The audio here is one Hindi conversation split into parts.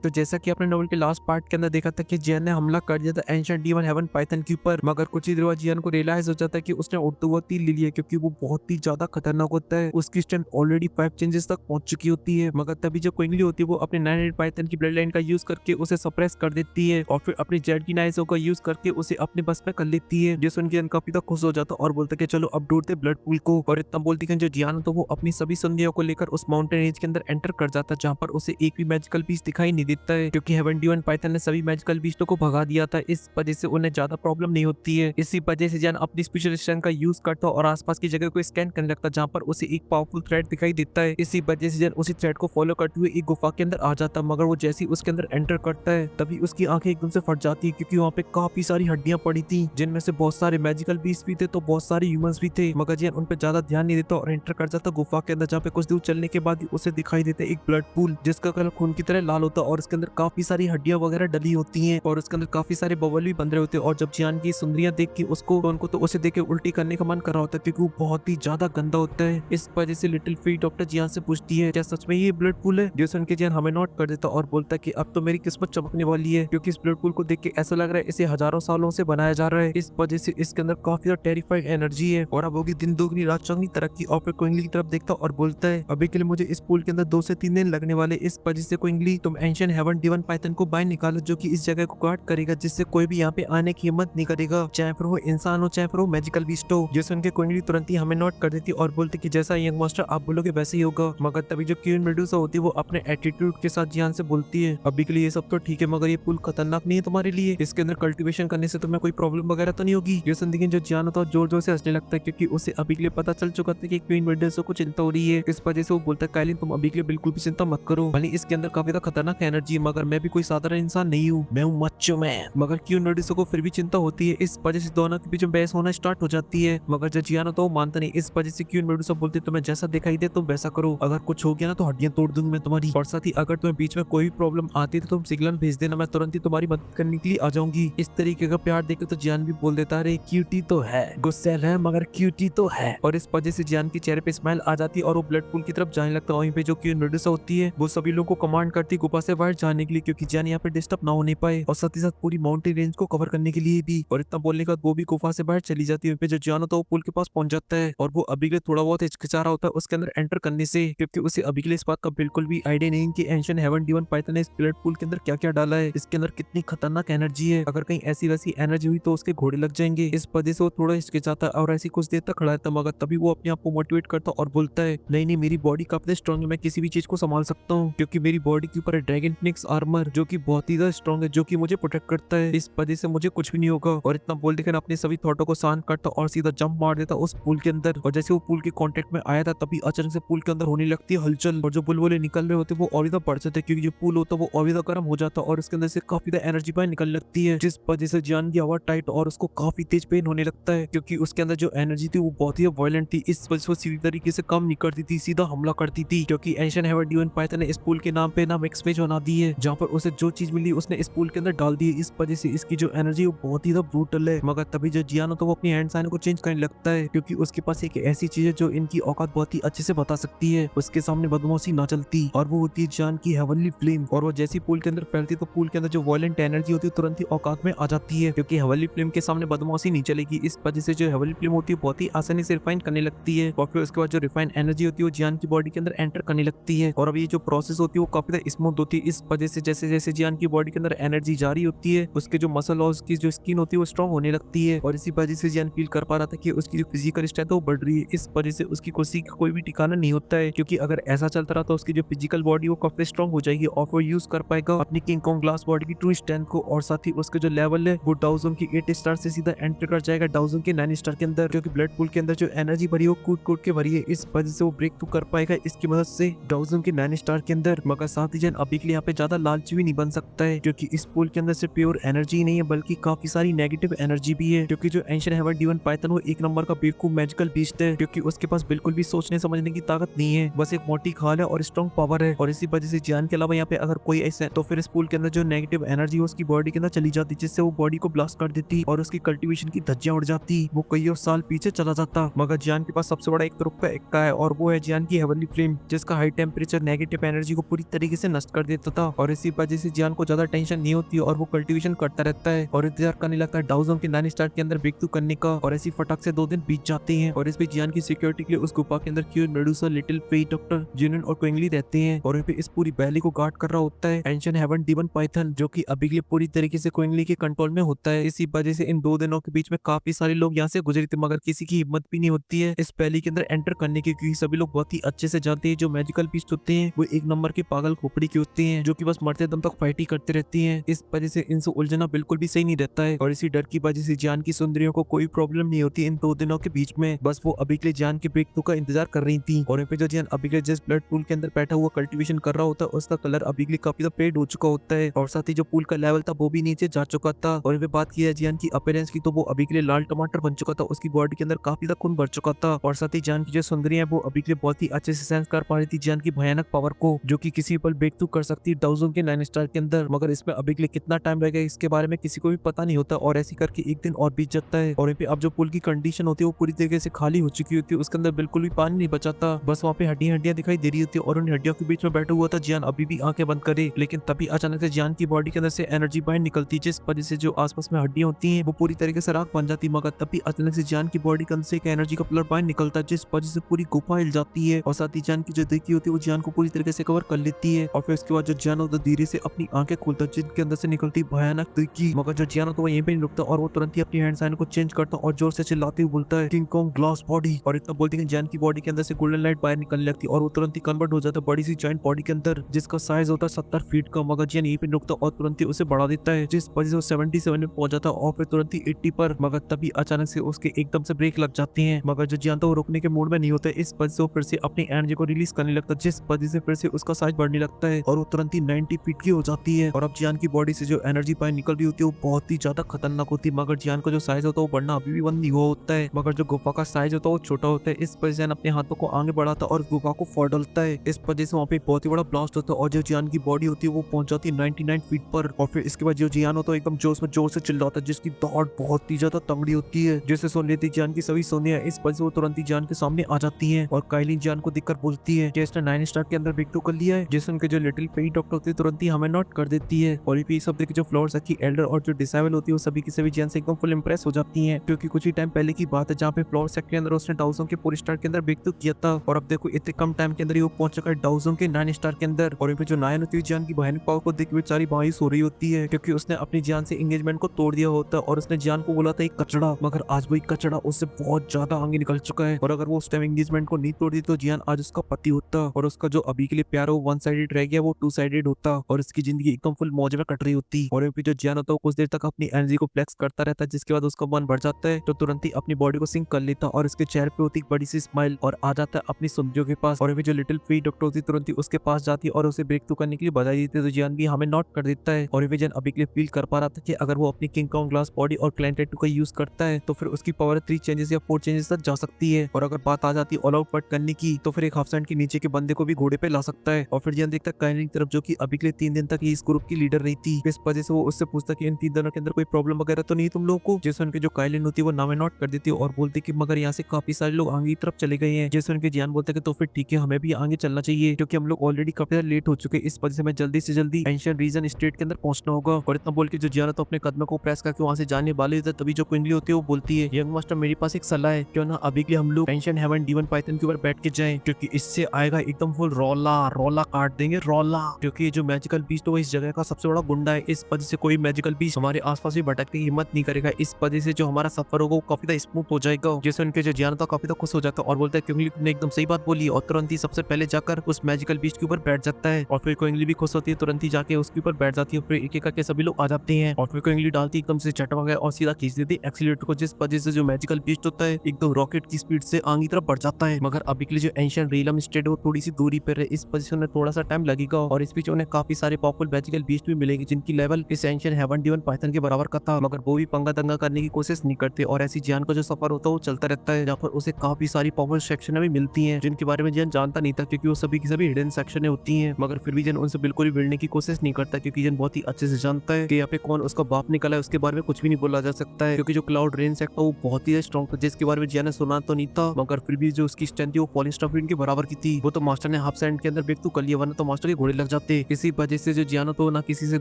तो जैसा कि आपने नोवेल के लास्ट पार्ट के अंदर देखा था कि जियान ने हमला कर दिया था एंशिएंट डीमन हेवन पाइथन के ऊपर, मगर कुछ ही देर बाद जियान को रियलाइज हो जाता है कि उसने उड़ता हुआ तीर ले लिया क्योंकि वो बहुत ही ज्यादा खतरनाक होता है। उसकी स्ट्रेंथ ऑलरेडी 5 चेंजेस तक पहुंच चुकी होती है, मगर तभी जो क्विंगली होती है वो अपने 9 हेड पाइथन की ब्लड लाइन का यूज करके उसे सप्रेस कर देती है और फिर अपनी जेड की नाइजों का यूज करके उसे अपने बस में कर लेती है। जो सुन के काफी तक खुश हो जाता है और बोलता है कि चलो अब ढूंढते ब्लड पूल को। और इतना बोलती है जो जियान तो वो अपनी सभी संधियों को लेकर उस माउंटेन रेंज के अंदर एंटर कर जाता है, जहाँ पर उसे एक भी मैजिकल बीस्ट दिखाई नहीं देता है क्योंकि हेवन डीमन पाइथन ने सभी मैजिकल बीस्टों को भगा दिया था। इस वजह से उन्हें ज्यादा प्रॉब्लम नहीं होती है। इसी वजह से जियान अपनी स्पेशल स्ट्रेंथ का यूज करता और आसपास की जगह को स्कैन करने लगता, जहाँ पर उसे एक पावरफुल थ्रेड दिखाई देता है। इसी वजह से जियान उसी थ्रेड को फॉलो करते हुए एक गुफा के अंदर आ जाता, मगर वो जैसे ही उसके अंदर एंटर करता है तभी उसकी आंखें एकदम से फट जाती है क्योंकि वहाँ पे काफी सारी हड्डियां पड़ी थी, जिनमें से बहुत सारे मैजिकल बीस्ट भी थे तो बहुत सारे ह्यूमंस भी थे। मगर जियान उन पे ज्यादा ध्यान नहीं देता और एंटर कर जाता गुफा के अंदर, जहाँ पे कुछ दूर चलने के बाद ही उसे दिखाई देता एक ब्लड पूल जिसका कलर खून की तरह लाल होता है और इसके अंदर काफी सारी हड्डियां वगैरह डली होती हैं और उसके अंदर काफी सारे बबल भी बन रहे होते हैं। और जब जियान की सुंदरियां देख के उसको तो उनको तो उसे देख के उल्टी करने का मन कर रहा होता है क्योंकि वो बहुत ही ज्यादा गंदा होता है। इस वजह से लिटिल फी डॉक्टर जियान से पूछती है क्या सच में ये ब्लड पूल है, जो सुन के जियान हमें नोट कर देता और बोलता है कि अब तो मेरी किस्मत चमकने वाली है क्योंकि इस ब्लड पूल को देख के ऐसा लग रहा है इसे हजारों सालों से बनाया जा रहा है। इस वजह से इसके अंदर काफी ज्यादा टेरिफाइंग एनर्जी है और अब होगी दिन दोगुनी रात चौगनी तरक्की। और फिर क्विंगली की तरफ देखता और बोलता है अभी के लिए मुझे इस पूल के अंदर 2 से 3 दिन लगने वाले। इस वजह से क्विंगली तुम एंशिएंट हेवन डीमन पाइथन को बाहर निकालो जो कि इस जगह को गार्ड करेगा, जिससे कोई भी यहाँ पे आने की हिम्मत नहीं करेगा, चाहे फिर वो इंसान हो चाहे फिर वो मैजिकल बीस्ट हो। जो सुन के क्विंगली तुरंत ही हमें नोट कर देती और बोलती कि जैसा यंग मास्टर आप बोलोगे वैसे ही होगा। मगर तभी जो क्वीन मेडुसा होती है वो अपने एटीट्यूड के साथ जियान से बोलती है अभी के लिए ये सब तो ठीक है मगर ये पुल खतरनाक नहीं है तुम्हारे लिए, इसके अंदर कल्टीवेशन करने से तुम्हें कोई प्रॉब्लम वगैरह तो नहीं होगी। ये सुन के जो जियान होता है जोर जोर से हंसने लगता है क्योंकि उसे अभी के लिए पता चल चुका था कि क्वीन मेडुसा को चिंता हो रही है। इस वजह से वो बोलता है काइलिन तुम अभी के लिए बिल्कुल भी चिंता मत करो, भले इसके अंदर काफी ज्यादा खतरनाक एनर्जी है मगर मैं भी कोई साधारण इंसान नहीं हूँ, मैं हूँ मच्चो मैन। मगर क्वीन मेडुसा को फिर भी चिंता होती है। इस वजह से दोनों के बीच में बहस होना स्टार्ट हो जाती है, मगर जो जियान होता है वो मानता नहीं। इस वजह से क्वीन मेडुसा बोलती है तुम्हें जैसा दिखाई दे तुम वैसा करो, अगर कुछ हो गया ना तो हड्डियां तोड़ दूंगी मैं तुम्हारी, और साथ ही अगर तुम्हें बीच में कोई प्रॉब्लम आती है तो तुम सिग्नल भेज देना, मैं तुरंत ही तुम्हारी मदद करने के लिए आ जाऊंगी। इस तरीके का प्यार देखे तो जियान भी बोल देता है क्यूटी तो है, गुस्सैल है मगर क्यूटी तो है। और इस वजह से जियान के चेहरे पे स्माइल आ जाती है और वो ब्लड पूल की तरफ जाने लगता है। वहीं पे जो क्वीन मेडुसा होती है वो सभी लोगों को कमांड करती है गुफा से बाहर जाने के लिए क्योंकि जियान यहाँ पे डिस्टर्ब ना होने पाए, और साथ ही साथ पूरी माउंटेन रेंज को कवर करने के लिए भी। और इतना बोलने के बाद वो भी गुफा से बाहर चली जाती है। वहीं पे जो जियान होता है वो पुल के पास पहुंच जाता है और वो अभी के लिए थोड़ा बहुत हिचकिचा रहा होता है उसके अंदर एंटर करने से, क्योंकि उसे अभी के लिए इस बात का बिल्कुल भी आइडिया नहीं कि एंशिएंट हेवन डीमन पाइथन ने इस ब्लड पूल के अंदर क्या क्या डाला है, इसके अंदर कितनी खतरनाक एनर्जी है, अगर कहीं ऐसी वैसी एनर्जी हुई तो उसके घोड़े लग जाएंगे। इस वजह से वो थोड़ा हिचकिचाता है और ऐसी कुछ देर तक खड़ा रहता है, मगर तभी वो अपने आप को मोटिवेट करता और बोलता है नहीं नहीं मेरी बॉडी काफी स्ट्रॉन्ग है, मैं किसी भी चीज को संभाल सकता हूँ क्योंकि मेरी बॉडी के ऊपर है ड्रैगन फिनिक्स आर्मर जो कि बहुत ही ज्यादा स्ट्रॉन्ग है, जो कि मुझे प्रोटेक्ट करता है, इस वजह से मुझे कुछ भी नहीं होगा। और इतना बोल देकर अपने सभी थॉटों को शांत करता और सीधा जंप मार देता उस पूल के अंदर। और जैसे वो पूल के कांटेक्ट में आया था तभी अचानक से पूल के अंदर होने लगती है हलचल और जो बुलबुले निकल रहे होते वो और ज्यादा बढ़ जाते क्योंकि जो पूल होता है वो और ज्यादा गर्म हो जाता और इसके अंदर से काफी ज्यादा एनर्जी बाहर निकलने लगती है, जिस वजह से जियान की आवाज टाइट और उसको काफी तेज पेन होने लगता है क्योंकि उसके अंदर जो एनर्जी थी वो बहुत ही वायलेंट थी। इस वजह से वो सीधी तरीके से काम नहीं करती थी, सीधा हमला करती थी क्योंकि एंशिएंट हेवन डीमन पाइथन ने इस पूल के नाम पे ना मिक्स वेज बना दी है, जहाँ पर उसे जो चीज मिली उसने इस पूल के अंदर डाल दी है। इस वजह से इसकी जो एनर्जी वो बहुत ही ब्रूटल है। मगर तभी जो जियान होता है वो अपनी हैंड साइन को चेंज करने लगता है क्योंकि उसके पास एक ऐसी चीज है जो इनकी औकात बहुत ही अच्छे से बता सकती है, उसके सामने बदमाशी ना चलती, और वो होती है जियान की हेवनली फ्लेम। और वो जैसी पूल के अंदर फैलती तो पूल के अंदर जो वायलेंट एनर्जी होती है तुरंत ही औकात में आ जाती है क्योंकि हेवनली फ्लेम के सामने बदमाशी नहीं चलेगी। इस वजह से जो हेवनली फ्लेम होती है बहुत ही आसानी से रिफाइन करने लगती है और फिर उसके बाद जो रिफाइन एनर्जी होती है वो जियान की बॉडी के अंदर एंटर करने लगती है। और अब ये जो प्रोसेस होती है वो काफी ज्यादा स्मूथ होती है। इस वजह से जैसे जैसे जियान की बॉडी के अंदर एनर्जी जारी होती है उसके जो मसल और उसकी जो स्किन होती है वो स्ट्रॉन्ग होने लगती है, और इसी वजह से जियान फील कर पा रहा था कि उसकी जो फिजिकल स्ट्रेंथ है वो बढ़ रही है। इस वजह से उसकी खुशी का कोई भी ठिकाना नहीं होता है क्योंकि अगर ऐसा चलता रहा तो उसकी जो फिजिकल बॉडी वो काफी स्ट्रॉन्ग हो जाएगी और वो यूज कर पाएगा अपनी किंग कॉन्ग ग्लास बॉडी की ट्रू स्ट्रेंथ को, और साथ ही उसके जो लेवल है वो डाउजन की 8 स्टार से सीधा एंटर कर जाएगा डाउजन के 9 स्टार के अंदर, क्योंकि ब्लड पूल के अंदर जो एनर्जी भरी है वो कूट कूट के भरी है। इस वजह से वो ब्रेक थ्रू कर पाएगा इसकी मदद से डाउजन के 9 स्टार के अंदर। मगर साथ ही जन अभी के लिए यहाँ पे ज्यादा लालची भी नहीं बन सकता है क्योंकि इस पूल के अंदर सिर्फ प्योर एनर्जी नहीं है बल्कि काफी सारी नेगेटिव एनर्जी भी है, क्योंकि जो एंशिएंट हेवन डीमन पाइथन वो एक नंबर का बेवकूफ मैजिकल बीस्ट है क्योंकि उसके पास बिल्कुल भी सोचने समझने की ताकत नहीं है, बस एक मोटी खाल है और स्ट्रॉन्ग पावर है। और इसी वजह से जियान के अलावा यहाँ पे अगर कोई ऐसा है तो फिर इस पूल के अंदर जो नेगेटिव एनर्जी है उसकी बॉडी के अंदर चली जाती जिससे वो बॉडी को ब्लास्ट कर देती और उसकी कल्टीवेशन की धज्जियां उड़ जाती, वो कई और साल पीछे चला जाता। मगर जियान के पास सबसे बड़ा एक तुरुप का इक्का है और वो है जियान की हेवनली फ्लेम जिसका हाई टेम्परेचर नेगेटिव एनर्जी को पूरी तरीके से नष्ट कर देता होता था और इसी वजह से जियान को ज्यादा टेंशन नहीं होती और वो कल्टीवेशन करता रहता है और इंतजार करने लगता है डाउजोंग के 9 स्टार के अंदर ब्रेक थ्रू करने का। और ऐसी फटाक से 2 दिन बीत जाते हैं और इस पे जियान की सिक्योरिटी के लिए उस गुफा के अंदर क्यूर, Medusa, little Fei, doctor Jinan और क्विंगली रहते हैं और इस पूरी वैली को गार्ड कर रहा होता है एंशिएंट हेवन डीमन पाइथन, जो कि अभी के लिए पूरी तरीके से क्विंगली के कंट्रोल में होता है। इसी वजह से इन 2 दिनों के बीच में काफी सारे लोग यहाँ से गुजरे थे मगर किसी की हिम्मत भी नहीं होती है इस वैली के अंदर एंटर करने की, क्योंकि सभी लोग बहुत ही अच्छे से जानते हैं जो मैजिकल बीस्ट होते हैं वो एक नंबर के पागल खोपड़ी के होते हैं जो कि बस मरते दम तक फाइट ही करते रहती हैं। इस वजह से इनसे उलझना बिल्कुल भी सही नहीं रहता है और इसी डर की वजह से जियान की सुंदरियों को कोई प्रॉब्लम नहीं होती इन 2 दिनों के बीच में। बस वो अभी के लिए जियान के ब्रेक थ्रू का इंतजार कर रही थी और जो जियान अभी के जिस ब्लड पूल के अंदर बैठा हुआ कल्टीवेशन कर रहा होता है उसका कलर अभी के लिए काफी ज्यादा फेड हो चुका होता है और साथ ही जो पूल का लेवल था वो भी नीचे जा चुका था। और बात की है जियान की अपीयरेंस की तो वो अभी के लिए लाल टमाटर बन चुका था, उसकी बॉडी के अंदर काफी ज्यादा खून भर चुका था और साथ ही जियान की जो सुंदरी है वो अभी के लिए बहुत ही अच्छे से सेंस कर पा रही थी जियान की भयानक पावर को, जो कि किसी पर ब्रेक थ्रू कर सकती है डाउजोंग के 9 स्टार के अंदर। मगर इसमें अभी के लिए कितना टाइम लगेगा इसके बारे में किसी को भी पता नहीं होता और ऐसे करके एक दिन और बीत जाता है। और अब जो पुल की कंडीशन होती है वो पूरी तरीके से खाली हो चुकी होती है, उसके अंदर बिल्कुल भी पानी नहीं बचाता, बस वहाँ पे हड्डियां दिखाई दे रही होती है और उन हड्डियों के बीच में बैठा हुआ था जियान अभी भी आंखें बंद करे। लेकिन तभी अचानक से जियान की बॉडी के अंदर से एनर्जी बाहर निकलती है जिस वजह से जो आसपास में हड्डियां होती हैं वो पूरी तरीके से राख बन जाती है। मगर तभी अचानक से जियान की बॉडी के अंदर से एक एनर्जी का प्लर बाहर निकलता है जिस वजह से पूरी गुफा हिल जाती है और साथ ही जियान की जो देखी होती है वो जियान को पूरी तरीके से कवर कर लेती है। और फिर उसके बाद जो जियान होता है धीरे से अपनी आंखें खोलता है जिनके अंदर से निकलती भयानक दिखी। मगर जो जियान होता है वो यहीं पे नहीं रुकता और वो तुरंत ही अपनी हैंड साइन को चेंज करता और जोर से चिल्लाते हुए बोलता है किंग कॉन्ग ग्लास बॉडी। और इतना बोलते हैं जियान की बॉडी के अंदर से गोल्डन लाइट बाहर निकलने लगती है और वो तुरंत ही कन्वर्ट हो जाता है बड़ी सी जॉइंट बॉडी के अंदर जिसका साइज होता है 70 फीट का। मगर जियान यहीं पे रुकता और तुरंत ही उसे बढ़ा देता है जिस वजह से वो 77 में पहुंच जाता है और फिर तुरंत ही 80 पर। मगर तभी अचानक से उसके एकदम से ब्रेक लग जाती है। मगर जो जियान था वो रुकने के मूड में नहीं होता है, इस वजह से वो फिर से अपनी एनर्जी को रिलीज करने लगता है जिस वजह से फिर से उसका साइज बढ़ने लगता है और वो तुरंत ही 90 फीट की हो जाती है। और अब जियान की बॉडी से जो एनर्जी बाहर निकल रही होती है वो बहुत ही ज्यादा खतरनाक होती है। मगर जियान का जो साइज होता है वो बढ़ना अभी भी बंद नहीं हुआ होता है, मगर जो गुफा का साइज होता है वो छोटा होता है। इस वजह से अपने हाथों को आगे बढ़ाता है और गुफा को फोड़ डालता है। इस वजह से वहाँ पे बहुत ही बड़ा ब्लास्ट होता है और जो जियान की बॉडी होती है वो पहुंच जाती है 99 फीट पर। और फिर इसके बाद जो जियान होता है एकदम जोर से चिल्लाता है जिसकी दौड़ बहुत ही ज्यादा तगड़ी होती है जिसे सुन लेती जियान की सभी सोनिया। इस वजह से वो तुरंत ही जियान के सामने आ जाती है और काइलिन जियान को देखकर बोलती है कि इसने 9 स्टार के अंदर ब्रेक थ्रू कर लिया है। जिसम के जो लिटिल फेई डॉक्टर होती है तुरंत ही हमें नोट कर देती है और ये सब देख जो फ्लोर्स की एल्डर और जो डिसेबल होती है वो सभी की सभी जियान से एकदम फुल इंप्रेस हो जाती है, क्योंकि कुछ ही टाइम पहले की बात है जहाँ पे फ्लोर सेक्टर के अंदर उसने डाउजोंग के 4 स्टार के अंदर ब्रेक थ्रू किया था और अब देखो इतने कम टाइम के अंदर ही वो पहुंच चुका है डाउजोंग के 9 स्टार के अंदर। और जो 9 होती है जियान की भयानक पावर को देख बेचारी मायूस हो रही होती है क्योंकि उसने अपनी जियान से एंगेजमेंट को तोड़ दिया होता है और उसने जियान को बोला था एक कचड़ा, मगर आज वही कचड़ा उससे बहुत ज्यादा आगे निकल चुका है और अगर वो उस टाइम एंगेजमेंट को नहीं तोड़ दी तो जियान आज उसका पति होता और उसका जो अभी के लिए प्यार वो 1 साइडेड रह गया वो 2 साइडेड होता और इसकी जिंदगी एकदम फुल मौज में कट रही होती। और फिर जो जियान होता है कुछ देर तक अपनी एनर्जी को फ्लेक्स करता रहता है जिसके बाद उसका मन बढ़ जाता है तो तुरंत ही अपनी बॉडी को सिंक कर लेता और उसके चेहरे पे होती एक बड़ी सी स्माइल और आ जाता है अपनी सुंदरियों के पास। और फिर जो लिटिल फेई डॉक्टर होती तुरंत ही उसके पास जाती है और उसे ब्रेक थ्रू करने के लिए बधाई देती है तो जियान भी हमें नोट कर देता है। और जियान अभी के लिए फील कर पा रहा था कि अगर वो अपनी किंग कॉन्ग ग्लास बॉडी और क्लाइंट टैटू का यूज करता है तो फिर उसकी पावर 3 चेंजेस या 4 चेंजेस तक जा सकती है। और अगर बात आ जाती है ऑल आउट फाइट करने की तो फिर एक हाफ सेंट के नीचे के बंदे को भी घोड़े पे ला सकता है। और फिर जियान देखता है काइलिन की तरफ जो कि अभी के लिए 3 दिन तक इस ग्रुप की लीडर रही थी, इस वजह से वो उससे पूछता कि इन 3 दिनों के अंदर कोई प्रॉब्लम वगैरह तो नहीं तुम लोगों को। जैसे उनके जो काइलिन होती है वो नाम नोट कर देती है और बोलती कि मगर यहाँ से काफी सारे लोग आगे की तरफ चले गए हैं। जैसे उनके जियान बोलते हैं तो फिर ठीक है हमें भी आगे चलना चाहिए क्योंकि हम लोग ऑलरेडी काफी ज्यादा लेट हो चुके हैं, इस वजह से हमें जल्दी से जल्दी एंशिएंट रीजन स्टेट के अंदर पहुंचना होगा। और इतना बोल के जो जियान तो अपने कदमों को प्रेस करके वहां से जाने वाले थे तभी जो क्विंगली होती है वो बोलती है यंग मास्टर मेरे पास एक सलाह है, क्यों ना अभी के हम लोग एंशिएंट हेवन डीमन पाइथन के ऊपर बैठ के जाएं क्योंकि इससे आएगा एकदम फुल रोला काट देंगे रोला, क्योंकि जो मैजिकल बीस्ट है वो इस जगह का सबसे बड़ा गुंडा है। इस वजह से कोई मैजिकल बीस्ट हमारे आसपास भी भटकने की हिम्मत नहीं करेगा, इस वजह से जो हमारा सफर होगा वो काफी ज्यादा स्मूथ हो जाएगा। जैसे उनके जो जियान था काफी ज्यादा खुश हो जाता है और बोलता है क्विंगली तुमने एकदम सही बात बोली और तुरंत ही सबसे पहले जाकर उस मैजिकल बीस्ट के ऊपर बैठ जाता है। और फिर क्विंगली भी खुश होती है, तुरंत ही जाके उसके ऊपर बैठ जाती है। फिर एक एक करके सभी लोग आ जाते हैं और फिर क्विंगली डालती एकदम से चटवा गया और सीधा खींच देती एक्सीलरेटर को, जिस वजह से जो मैजिकल बीस्ट होता है एकदम रॉकेट की स्पीड से आगे तरफ बढ़ जाता है। मगर अभी के लिए जो एंशिएंट रियलम स्टेट है वो थोड़ी सी दूरी पर है, इस वजह से उन्हें थोड़ा सा टाइम लगेगा और इस बीच उन्हें काफी सारे पावरफुल मैजिकल बीस्ट भी मिलेंगे जिनकी लेवल इस एंशिएंट हेवन डीमन पाइथन के बराबर का था, मगर वो भी पंगा दंगा करने की कोशिश नहीं करते। और ऐसी जियान का जो सफर होता है वो चलता रहता है जहाँ पर उसे काफी सारी पावरफुल सेक्शन भी मिलती हैं जिनके बारे में जियान जानता नहीं था क्योंकि वो सभी की सभी हिडन सेक्शन होती हैं। मगर फिर भी जियान उनसे बिल्कुल भी भिड़ने की कोशिश नहीं करता क्योंकि जियान बहुत ही अच्छे से जानता है कि यहाँ पे कौन उसका बाप निकला है, उसके बारे में कुछ भी नहीं बोला जा सकता है क्योंकि जो क्लाउड रेन सेक्ट था वो बहुत ही स्ट्रॉन्ग था जिसके बारे में जियान ने सुना तो नहीं था, मगर फिर भी जो उसकी स्ट्रेंथ थी वो पॉलिस्टाफिन के बराबर की थी। वो तो मास्टर ने हाफ सेंट के अंदर ब्रेक थ्रू कर लिया, वरना तो मास्टर के घोड़े लग जाते। जाते। इसी वजह से जो जियान तो ना किसी से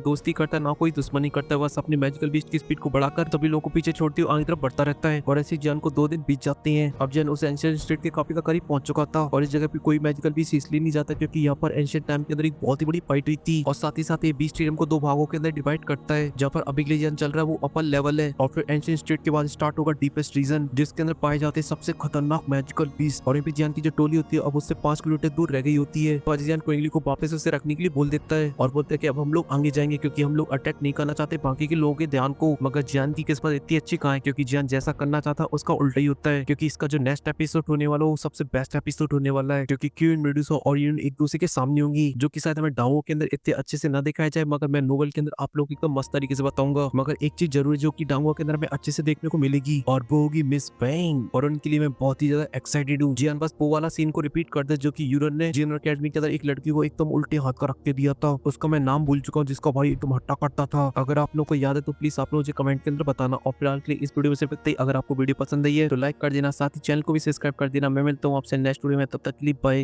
दोस्ती करता ना कोई दुश्मनी करता, बस अपनी मैजिकल बीस्ट की स्पीड को बढ़ाकर सभी लोगों को पीछे छोड़ती हुए आगे तरफ बढ़ता रहता है। और ऐसे जियान को 2 दिन बीत जाते हैं। अब जियान उस एंशिएंट स्टेट के काफी करीब पहुंच चुका था और इस जगह पे कोई मैजिकल बीस्ट इसलिए नहीं जाता क्योंकि यहाँ पर एंशिएंट टाइम के अंदर एक बहुत ही बड़ी फाइट हुई थी और साथ ही साथ ये बीस्ट स्टेडियम को 2 भागों के अंदर डिवाइड करता है। जहाँ पर अभी के लिए जियान चल रहा है वो अपर लेवल है और फिर एंशिएंट स्टेट के बाद स्टार्ट होगा डीपेस्ट रीजन, जिसके अंदर पाए जाते हैं सबसे खतरनाक मैजिकल बीस्ट। और यहाँ जियान की जो टोली होती है अब उससे 5 किलोमीटर दूर रह गई होती है। तो जियान क्विंगली को वापस उसे रखने के लिए बोल देता है और बोलते हैं कि अब हम लोग आगे जाएंगे क्योंकि हम लोग अटैक नहीं करना चाहते बाकी के लोगों के ध्यान को। मगर जियान की किस्मत इतनी अच्छी कहाँ है क्योंकि जियान जैसा करना चाहता उसका उल्टा ही होता है क्योंकि इसका जो नेक्स्ट एपिसोड होने वाला वो सबसे बेस्ट एपिसोड होने वाला है क्योंकि क्वीन मेडुसा और यूनियन एक दूसरे के सामने होंगी, जो कि शायद हमें डाउओं के अंदर इतने अच्छे से ना दिखाया जाए मगर मैं नोवेल के अंदर आप लोगों को एकदम मस्त तरीके से बताऊंगा। मगर एक चीज जरूर है जो कि डाउओं के अंदर हमें अच्छे से देखने को मिलेगी और वो होगी मिस वैंग और उनके लिए मैं बहुत ही ज्यादा एक्साइटेड हूँ। जियान बस वो वाला सीन को रिपीट कर दे जो कि यूरन ने जियन अकेडमी के अंदर एक लड़की को एकदम उल्टे हाथ का रख के दिया था, उसका मैं नाम भूल चुका हूँ जिसका भाई एकदम हट्टा कट्टा था। अगर आप लोग को याद है तो प्लीज आप लोग मुझे कमेंट के अंदर बताना। और फिलहाल के लिए इस वीडियो में सिर्फ इतना ही। अगर आपको वीडियो पसंद आई है तो लाइक कर देना, साथ ही चैनल को भी सब्सक्राइब कर देना। मैं मिलता हूँ आपसे नेक्स्ट वीडियो में, तब तक के लिए बाय।